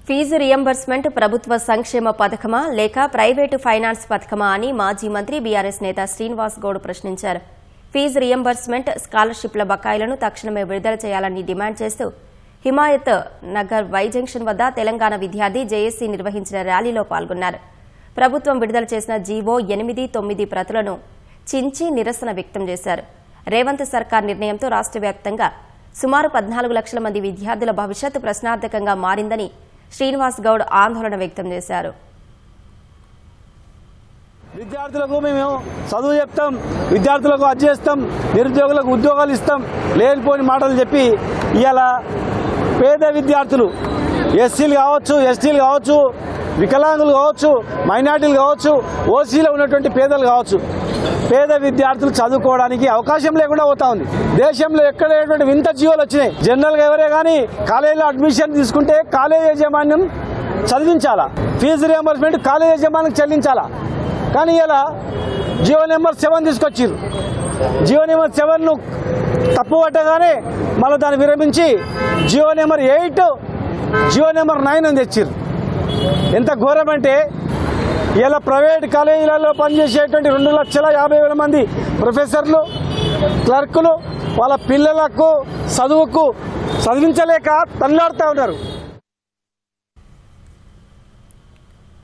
Fee reimbursement ప్రభుత్వ సంక్షేమ పథకమా లేక ప్రైవేటు ఫైనాన్స్ పథకమా అని మాజీ మంత్రి బీఆర్ఎస్ నేత శ్రీనివాస్ గౌడ్ ప్రశ్నించారు. ఫీజు రియంబర్స్మెంట్, స్కాలర్షిప్ల బకాయిలను తక్షణమే విడుదల చేయాలని డిమాండ్ చేస్తూ హిమాయత్ నగర్ వై జంక్షన్ వద్ద తెలంగాణ విద్యార్థి జేఏసీ నిర్వహించిన ర్యాలీలో పాల్గొన్నారు. ప్రభుత్వం విడుదల చేసిన జీవో 8, 9 ప్రతులను చించి నిరసన వ్యక్తం చేశారు. రేవంత్ సర్కార్ నిర్ణయంతో రాష్ట్ర వ్యాప్తంగా సుమారు 14 లక్షల మంది విద్యార్థుల భవిష్యత్తు ప్రశ్నార్థకంగా మారిందని శ్రీనివాస్ గౌడ్ ఆందోళన వ్యక్తం చేశారు. విద్యార్థులకు మేము చదువు చెప్తాం, విద్యార్థులకు అది చేస్తాం, నిరుద్యోగులకు ఉద్యోగాలు ఇస్తాం, లేనిపోని మాటలు చెప్పి ఇవాళ పేద విద్యార్థులు ఎస్సీలు కావచ్చు, ఎస్టీలు కావచ్చు, వికలాంగులు కావచ్చు, మైనార్టీలు కావచ్చు, ఓసీలో ఉన్నటువంటి పేదలు కావచ్చు, పేద విద్యార్థులు చదువుకోవడానికి అవకాశం లేకుండా పోతా ఉంది. దేశంలో ఎక్కడైనటువంటి వింత జీవోలు వచ్చినాయి. జనరల్గా ఎవరే కానీ కాలేజీలో అడ్మిషన్ తీసుకుంటే కాలేజీ యాజమాన్యం చదివించాలా, ఫీజు రియంబర్స్మెంట్ కాలేజీ యాజమాన్యం చెల్లించాలా. కానీ ఇలా జియో నెంబర్ 7 తీసుకొచ్చారు. జియో నెంబర్ 7ను తప్పు పట్టగానే మళ్ళీ దాన్ని విరమించి జియో నెంబర్ 8, జియో నెంబర్ 9 అని తెచ్చారు. ఎంత ఘోరం అంటే ఇలా ప్రైవేట్ కాలేజీలలో పనిచేసేటువంటి 2,50,000 మంది ప్రొఫెసర్లు, క్లర్కులు వాళ్ళ పిల్లలకు చదువుకు చదివించలేక తల్లాడుతూ ఉన్నారు.